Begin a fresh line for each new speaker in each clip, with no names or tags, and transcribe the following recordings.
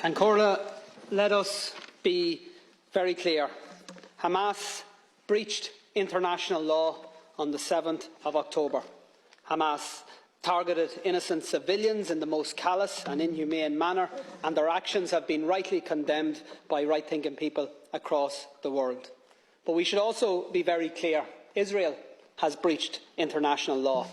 And Corla, let us be very clear. Hamas breached international law on the 7th of October. Hamas targeted innocent civilians in the most callous and inhumane manner, and their actions have been rightly condemned by right-thinking people across the world. But we should also be very clear. Israel has breached international law,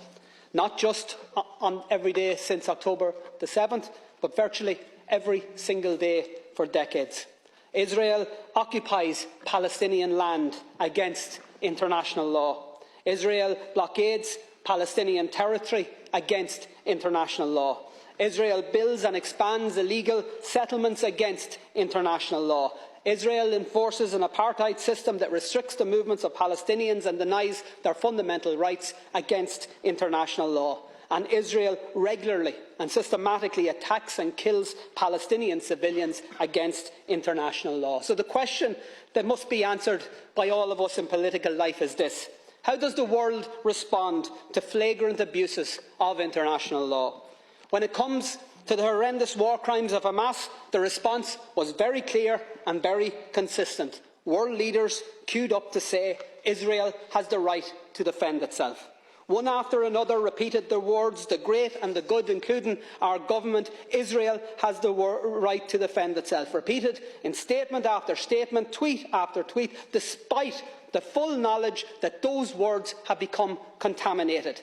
not just on every day since October the 7th, but virtually every single day for decades. Israel occupies Palestinian land against international law. Israel blockades Palestinian territory against international law. Israel builds and expands illegal settlements against international law. Israel enforces an apartheid system that restricts the movements of Palestinians and denies their fundamental rights against international law. And Israel regularly and systematically attacks and kills Palestinian civilians against international law. So the question that must be answered by all of us in political life is this: how does the world respond to flagrant abuses of international law? When it comes to the horrendous war crimes of Hamas, the response was very clear and very consistent. World leaders queued up to say Israel has the right to defend itself. One after another repeated the words, the great and the good, including our government: Israel has the right to defend itself. Repeated in statement after statement, tweet after tweet, despite the full knowledge that those words have become contaminated.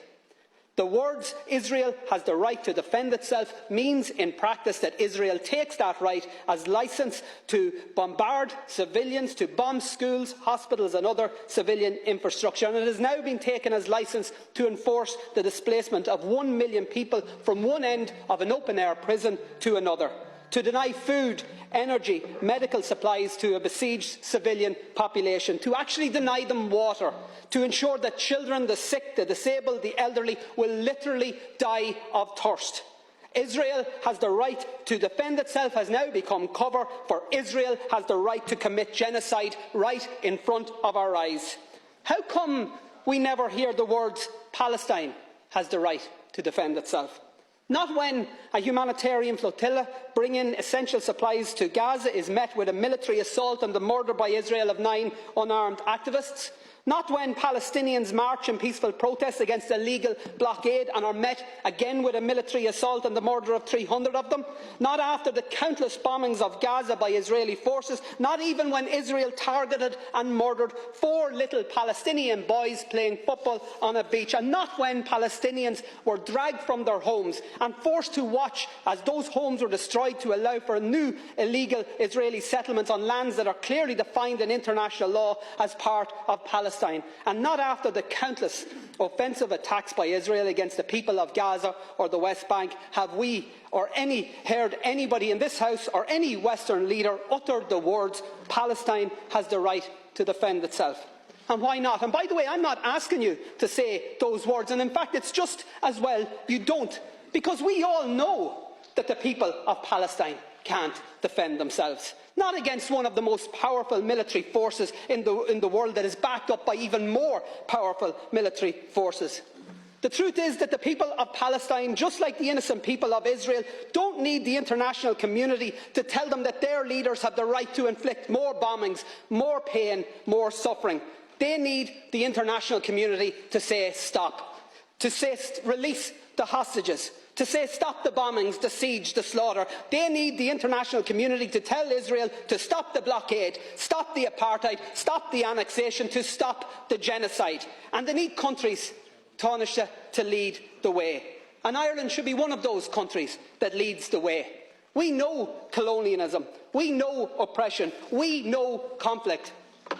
The words "Israel has the right to defend itself" means in practice that Israel takes that right as licence to bombard civilians, to bomb schools, hospitals and other civilian infrastructure, and it has now been taken as licence to enforce the displacement of 1 million people from one end of an open-air prison to another, to deny food, energy, medical supplies to a besieged civilian population, to actually deny them water, to ensure that children, the sick, the disabled, the elderly will literally die of thirst. Israel has the right to defend itself has now become cover for Israel has the right to commit genocide right in front of our eyes. How come we never hear the words "Palestine has the right to defend itself"? Not when a humanitarian flotilla bringing essential supplies to Gaza is met with a military assault and the murder by Israel of 9 unarmed activists. Not when Palestinians march in peaceful protest against a legal blockade and are met again with a military assault and the murder of 300 of them. Not after the countless bombings of Gaza by Israeli forces. Not even when Israel targeted and murdered 4 little Palestinian boys playing football on a beach. And not when Palestinians were dragged from their homes and forced to watch as those homes were destroyed to allow for new illegal Israeli settlements on lands that are clearly defined in international law as part of Palestine. And not after the countless offensive attacks by Israel against the people of Gaza or the West Bank have we or heard anybody in this House or any Western leader utter the words "Palestine has the right to defend itself." And why not? And by the way, I'm not asking you to say those words, and in fact it's just as well you don't, because we all know that the people of Palestine can't defend themselves. Not against one of the most powerful military forces in the world that is backed up by even more powerful military forces. The truth is that the people of Palestine, just like the innocent people of Israel, don't need the international community to tell them that their leaders have the right to inflict more bombings, more pain, more suffering. They need the international community to say stop, to say release the hostages, to say stop the bombings, the siege, the slaughter. They need the international community to tell Israel to stop the blockade, stop the apartheid, stop the annexation, to stop the genocide. And they need countries, Taoiseach, to lead the way. And Ireland should be one of those countries that leads the way. We know colonialism, we know oppression, we know conflict,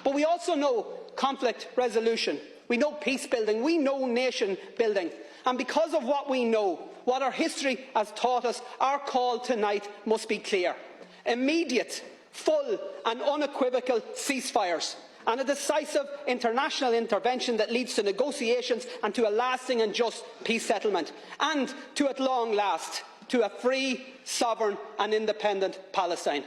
but we also know conflict resolution. We know peace building, we know nation building. And because of what we know, what our history has taught us, our call tonight must be clear: immediate, full and unequivocal ceasefires, and a decisive international intervention that leads to negotiations and to a lasting and just peace settlement, and to, at long last, to a free, sovereign and independent Palestine.